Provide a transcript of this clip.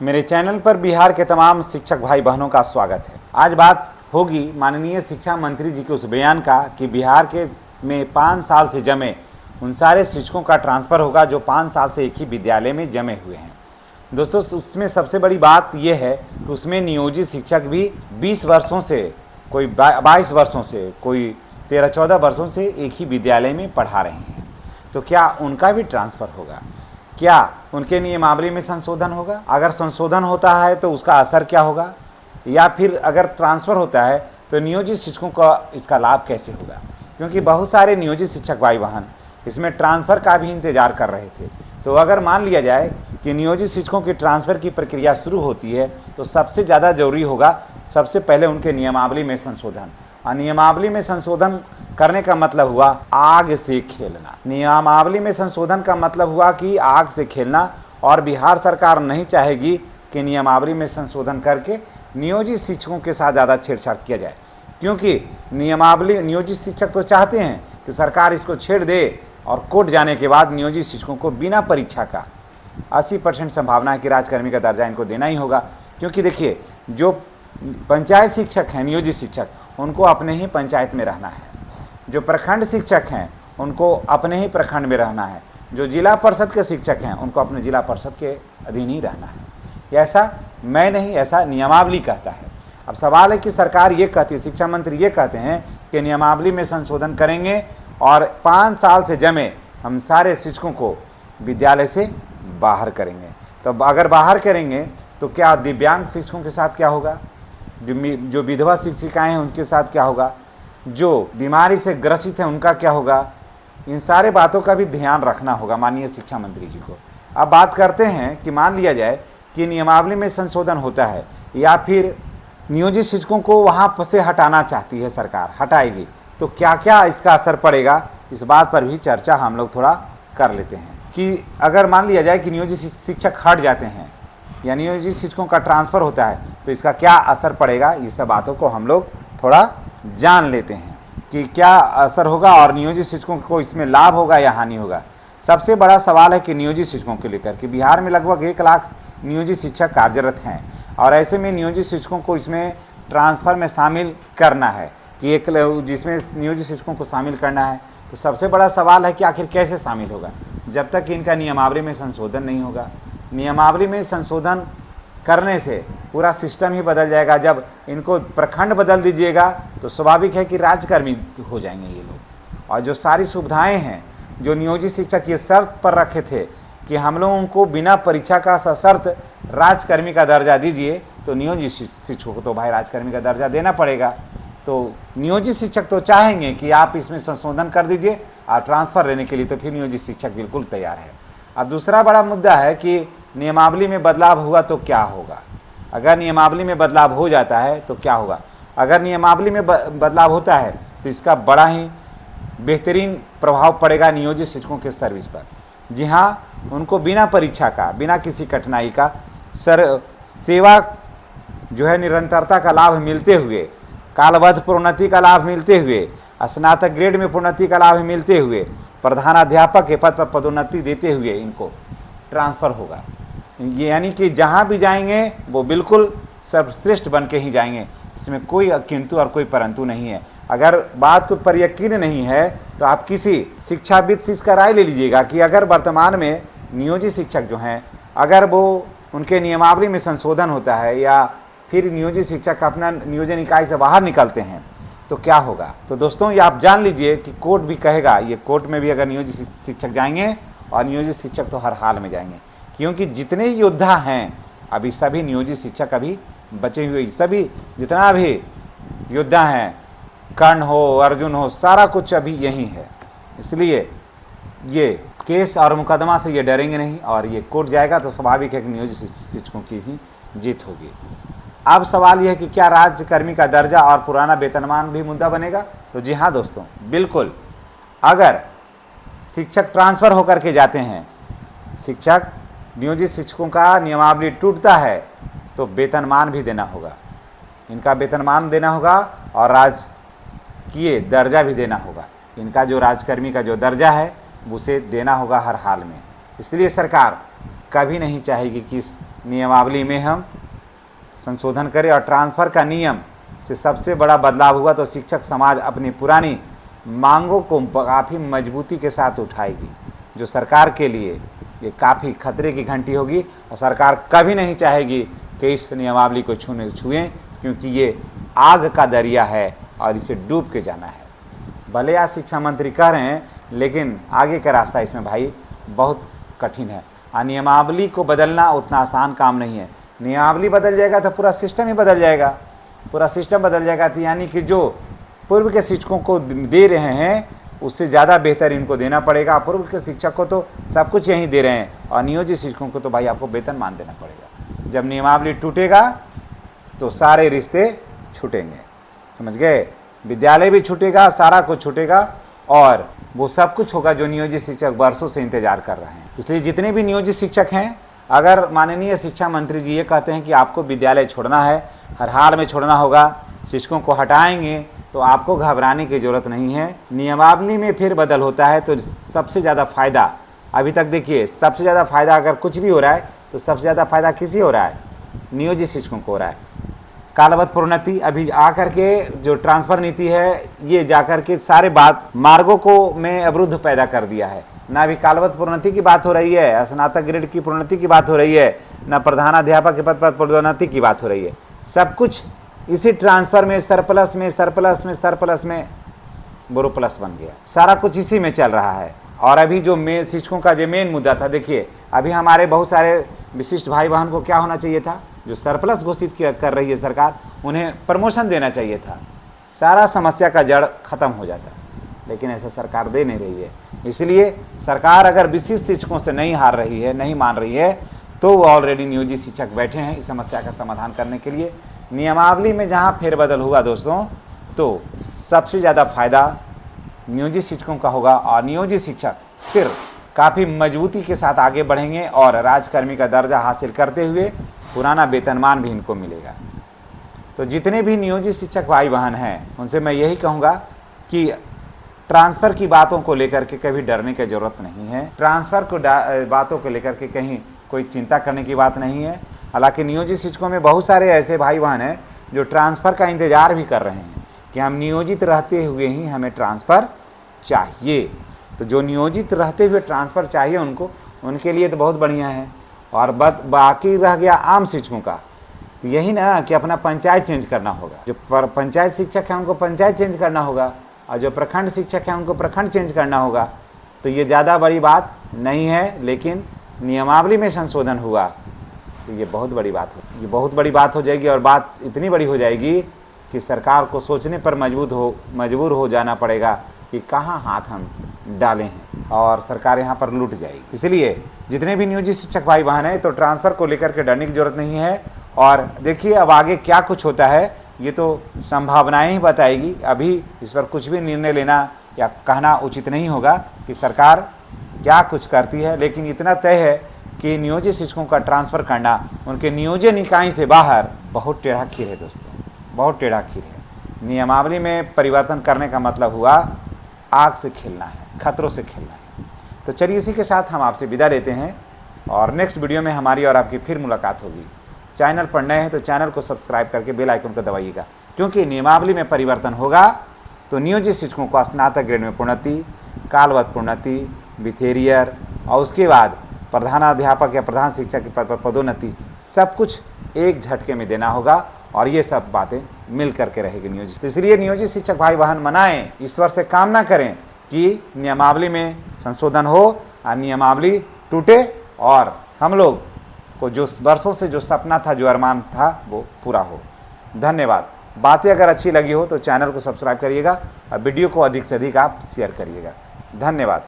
मेरे चैनल पर बिहार के तमाम शिक्षक भाई बहनों का स्वागत है। आज बात होगी माननीय शिक्षा मंत्री जी के उस बयान का कि बिहार के में 5 साल से जमे उन सारे शिक्षकों का ट्रांसफ़र होगा जो 5 साल से एक ही विद्यालय में जमे हुए हैं। दोस्तों, उसमें सबसे बड़ी बात यह है कि उसमें नियोजित शिक्षक भी 20 वर्षों से, कोई 22 वर्षों से, कोई 13-14 वर्षों से एक ही विद्यालय में पढ़ा रहे हैं। तो क्या उनका भी ट्रांसफ़र होगा? क्या उनके नियमावली में संशोधन होगा? अगर संशोधन होता है तो उसका असर क्या होगा? या फिर अगर ट्रांसफ़र होता है तो नियोजित शिक्षकों का इसका लाभ कैसे होगा? क्योंकि बहुत सारे नियोजित शिक्षक भाई बहन इसमें ट्रांसफ़र का भी इंतज़ार कर रहे थे। तो अगर मान लिया जाए कि नियोजित शिक्षकों की ट्रांसफ़र की प्रक्रिया शुरू होती है तो सबसे ज़्यादा ज़रूरी होगा सबसे पहले उनके नियमावली में संशोधन। और नियमावली में संशोधन करने का मतलब हुआ आग से खेलना। नियमावली में संशोधन का मतलब हुआ कि आग से खेलना, और बिहार सरकार नहीं चाहेगी कि नियमावली में संशोधन करके नियोजित शिक्षकों के साथ ज़्यादा छेड़छाड़ किया जाए। क्योंकि नियोजित शिक्षक तो चाहते हैं कि सरकार इसको छेड़ दे और कोर्ट जाने के बाद नियोजित शिक्षकों को बिना परीक्षा का 80% संभावना है कि राजकर्मी का दर्जा इनको देना ही होगा। क्योंकि देखिए, जो पंचायत शिक्षक हैं, नियोजित शिक्षक, उनको अपने ही पंचायत में रहना है। जो प्रखंड शिक्षक हैं उनको अपने ही प्रखंड में रहना है। जो जिला परिषद के शिक्षक हैं उनको अपने जिला परिषद के अधीन ही रहना है। ऐसा मैं नहीं, ऐसा नियमावली कहता है। अब सवाल है कि सरकार ये कहती है, शिक्षा मंत्री ये कहते हैं कि नियमावली में संशोधन करेंगे और 5 साल से जमे हम सारे शिक्षकों को विद्यालय से बाहर करेंगे। तो अगर बाहर करेंगे तो क्या दिव्यांग शिक्षकों के साथ क्या होगा? जो विधवा शिक्षिकाएँ हैं उनके साथ क्या होगा? जो बीमारी से ग्रसित हैं उनका क्या होगा? इन सारे बातों का भी ध्यान रखना होगा माननीय शिक्षा मंत्री जी को। अब बात करते हैं कि मान लिया जाए कि नियमावली में संशोधन होता है या फिर नियोजित शिक्षकों को वहाँ से हटाना चाहती है सरकार, हटाएगी, तो क्या क्या इसका असर पड़ेगा, इस बात पर भी चर्चा हम लोग थोड़ा कर लेते हैं। कि अगर मान लिया जाए कि नियोजित शिक्षक हट जाते हैं या नियोजित शिक्षकों का ट्रांसफ़र होता है तो इसका क्या असर पड़ेगा, ये सब बातों को हम लोग थोड़ा जान लेते हैं कि क्या असर होगा और नियोजित शिक्षकों को इसमें लाभ होगा या हानि होगा। सबसे बड़ा सवाल है कि नियोजित शिक्षकों को लेकर कि बिहार में लगभग 1 लाख नियोजित शिक्षक कार्यरत हैं और ऐसे में नियोजित शिक्षकों को इसमें ट्रांसफ़र में शामिल करना है कि जिसमें नियोजित शिक्षकों को शामिल करना है। तो सबसे बड़ा सवाल है कि आखिर कैसे शामिल होगा, जब तक कि इनका नियमावली में संशोधन नहीं होगा। नियमावली में संशोधन करने से पूरा सिस्टम ही बदल जाएगा। जब इनको प्रखंड बदल दीजिएगा तो स्वाभाविक है कि राज्यकर्मी हो जाएंगे ये लोग। और जो सारी सुविधाएं हैं जो नियोजित शिक्षक ये शर्त पर रखे थे कि हम लोग उनको बिना परीक्षा का सशर्त राज्यकर्मी का दर्जा दीजिए, तो नियोजित शिक्षकों को तो भाई राज्यकर्मी का दर्जा देना पड़ेगा। तो नियोजित शिक्षक तो चाहेंगे कि आप इसमें संशोधन कर दीजिए और ट्रांसफ़र लेने के लिए, तो फिर नियोजित शिक्षक बिल्कुल तैयार है। अब दूसरा बड़ा मुद्दा है कि नियमावली में बदलाव हुआ तो क्या होगा। अगर नियमावली में बदलाव हो जाता है तो क्या होगा? अगर नियमावली में बदलाव होता है तो इसका बड़ा ही बेहतरीन प्रभाव पड़ेगा नियोजित शिक्षकों के सर्विस पर। जी हाँ, उनको बिना परीक्षा का, बिना किसी कठिनाई का सेवा जो है निरंतरता का लाभ मिलते हुए, कालबद्ध प्रोन्नति का लाभ मिलते हुए, स्नातक ग्रेड में प्रोन्नति का लाभ मिलते हुए, प्रधानाध्यापक के पद पर पदोन्नति देते हुए इनको ट्रांसफ़र होगा। ये यानी कि जहाँ भी जाएंगे वो बिल्कुल सर्वश्रेष्ठ बन के ही जाएंगे। इसमें कोई किंतु और कोई परंतु नहीं है। अगर बात को पर यकीन नहीं है तो आप किसी शिक्षाविद से इसका राय ले लीजिएगा कि अगर वर्तमान में नियोजित शिक्षक जो हैं, अगर वो उनके नियमावली में संशोधन होता है या फिर नियोजित शिक्षक अपना नियोजन इकाई से बाहर निकलते हैं तो क्या होगा। तो दोस्तों, ये आप जान लीजिए कि कोर्ट भी कहेगा, ये कोर्ट में भी अगर नियोजित शिक्षक जाएंगे, और नियोजित शिक्षक तो हर हाल में जाएंगे, क्योंकि जितने योद्धा हैं अभी सभी नियोजित शिक्षक अभी बचे हुए, सभी जितना भी योद्धा हैं, कर्ण हो, अर्जुन हो, सारा कुछ अभी यही है। इसलिए ये केस और मुकदमा से ये डरेंगे नहीं और ये कोर्ट जाएगा तो स्वाभाविक है कि नियोजित शिक्षकों की ही जीत होगी। अब सवाल यह है कि क्या राज्यकर्मी का दर्जा और पुराना वेतनमान भी मुद्दा बनेगा? तो जी हाँ दोस्तों, बिल्कुल। अगर शिक्षक ट्रांसफ़र होकर के जाते हैं, शिक्षक नियोजित शिक्षकों का नियमावली टूटता है तो वेतनमान भी देना होगा, इनका वेतनमान देना होगा और राजकीय दर्जा भी देना होगा। इनका जो राजकर्मी का जो दर्जा है उसे देना होगा हर हाल में। इसलिए सरकार कभी नहीं चाहेगी कि इस नियमावली में हम संशोधन करें और ट्रांसफ़र का नियम से सबसे बड़ा बदलाव हुआ तो शिक्षक समाज अपनी पुरानी मांगों को काफ़ी मजबूती के साथ उठाएगी, जो सरकार के लिए ये काफ़ी खतरे की घंटी होगी। और सरकार कभी नहीं चाहेगी कि इस नियमावली को छुएं, क्योंकि ये आग का दरिया है और इसे डूब के जाना है। भले आज शिक्षा मंत्री कह रहे हैं, लेकिन आगे का रास्ता इसमें भाई बहुत कठिन है। नियमावली को बदलना उतना आसान काम नहीं है। नियमावली बदल जाएगा तो पूरा सिस्टम ही बदल जाएगा, पूरा सिस्टम बदल जाएगा। तो यानी कि जो पूर्व के शिक्षकों को दे रहे हैं उससे ज़्यादा बेहतर इनको देना पड़ेगा। पूर्व के शिक्षक को तो सब कुछ यहीं दे रहे हैं और नियोजित शिक्षकों को तो भाई आपको वेतन मान देना पड़ेगा। जब नियमावली टूटेगा तो सारे रिश्ते छूटेंगे, समझ गए। विद्यालय भी छूटेगा, सारा कुछ छूटेगा और वो सब कुछ होगा जो नियोजित शिक्षक वर्षों से इंतजार कर रहे हैं। इसलिए जितने भी नियोजित शिक्षक हैं, अगर माननीय शिक्षा मंत्री जी ये कहते हैं कि आपको विद्यालय छोड़ना है, हर हाल में छोड़ना होगा, शिक्षकों को हटाएंगे, तो आपको घबराने की ज़रूरत नहीं है। नियमावली में फिर बदल होता है तो सबसे ज़्यादा फ़ायदा, अभी तक देखिए सबसे ज़्यादा फ़ायदा अगर कुछ भी हो रहा है तो सबसे ज़्यादा फ़ायदा किसी हो रहा है, नियोजित शिक्षकों को हो रहा है। कालबद्ध प्रोन्नति अभी आकर के जो ट्रांसफ़र नीति है ये जाकर के सारे बात मार्गों को में अवरुद्ध पैदा कर दिया है। ना अभी कालबद्ध प्रोन्नति की बात हो रही है, स्नातक ग्रेड की प्रोन्नति की बात हो रही है, ना प्रधानाध्यापक के पद पर पदोन्नति की बात हो रही है। सब कुछ इसी ट्रांसफ़र में सरप्लस में बोरो प्लस बन गया। सारा कुछ इसी में चल रहा है। और अभी जो मेन शिक्षकों का जो मेन मुद्दा था, देखिए अभी हमारे बहुत सारे विशिष्ट भाई बहन को क्या होना चाहिए था, जो सरप्लस घोषित कर रही है सरकार, उन्हें प्रमोशन देना चाहिए था, सारा समस्या का जड़ खत्म हो जाता। लेकिन ऐसा सरकार दे नहीं रही है। इसलिए सरकार अगर विशिष्ट शिक्षकों से नहीं हार रही है, नहीं मान रही है, तो वो ऑलरेडी नियोजित शिक्षक बैठे हैं इस समस्या का समाधान करने के लिए। नियमावली में जहाँ फेरबदल हुआ दोस्तों, तो सबसे ज़्यादा फायदा नियोजित शिक्षकों का होगा और नियोजित शिक्षक फिर काफ़ी मजबूती के साथ आगे बढ़ेंगे और राजकर्मी का दर्जा हासिल करते हुए पुराना वेतनमान भी इनको मिलेगा। तो जितने भी नियोजित शिक्षक भाई बहन हैं उनसे मैं यही कहूँगा कि ट्रांसफ़र की बातों को लेकर के कभी डरने की ज़रूरत नहीं है। ट्रांसफ़र को बातों को लेकर के कहीं कोई चिंता करने की बात नहीं है। हालांकि नियोजित शिक्षकों में बहुत सारे ऐसे भाई बहन हैं जो ट्रांसफ़र का इंतज़ार भी कर रहे हैं कि हम नियोजित रहते हुए ही हमें ट्रांसफ़र चाहिए। तो जो नियोजित रहते हुए ट्रांसफ़र चाहिए उनके लिए तो बहुत बढ़िया है। और बाकी रह गया आम शिक्षकों का, तो यही ना कि अपना पंचायत चेंज करना होगा। जो पंचायत शिक्षक हैं उनको पंचायत चेंज करना होगा और जो प्रखंड शिक्षक हैं उनको प्रखंड चेंज करना होगा। तो ये ज़्यादा बड़ी बात नहीं है, लेकिन नियमावली में संशोधन हुआ तो ये बहुत बड़ी बात हो, ये बहुत बड़ी बात हो जाएगी। और बात इतनी बड़ी हो जाएगी कि सरकार को सोचने पर मजबूर हो जाना पड़ेगा कि कहाँ हाथ हम डालें हैं, और सरकार यहाँ पर लूट जाएगी। इसलिए जितने भी नियोजित शिक्षक भाई बहन हैं, तो ट्रांसफ़र को लेकर के डरने की ज़रूरत नहीं है। और देखिए अब आगे क्या कुछ होता है ये तो संभावनाएं ही बताएगी। अभी इस पर कुछ भी निर्णय लेना या कहना उचित नहीं होगा कि सरकार क्या कुछ करती है। लेकिन इतना तय है कि नियोजित शिक्षकों का ट्रांसफ़र करना उनके नियोजन इकाई से बाहर बहुत टेढ़ा खीर है दोस्तों, बहुत टेढ़ा खीर है। नियमावली में परिवर्तन करने का मतलब हुआ आग से खेलना है, खतरों से खेलना है। तो चलिए इसी के साथ हम आपसे विदा लेते हैं और नेक्स्ट वीडियो में हमारी और आपकी फिर मुलाकात होगी। चैनल पर नए हैं तो चैनल को सब्सक्राइब करके बेल आइकन को दबाइएगा, क्योंकि नियमावली में परिवर्तन होगा तो नियोजित शिक्षकों को स्नातक ग्रेड में प्रोन्नति, कालबद्ध प्रोन्नति, बिथेरियर और उसके बाद प्रधानाध्यापक या प्रधान शिक्षक के पद पर पदोन्नति, सब कुछ एक झटके में देना होगा। और ये सब बातें मिल करके रहेगी नियोजित। तो इसलिए नियोजित शिक्षक भाई बहन मनाएं, ईश्वर से कामना करें कि नियमावली में संशोधन हो और नियमावली टूटे और हम लोग को जो वर्षों से जो सपना था, जो अरमान था, वो पूरा हो। धन्यवाद। बातें अगर अच्छी लगी हो तो चैनल को सब्सक्राइब करिएगा और वीडियो को अधिक से अधिक आप शेयर करिएगा। धन्यवाद।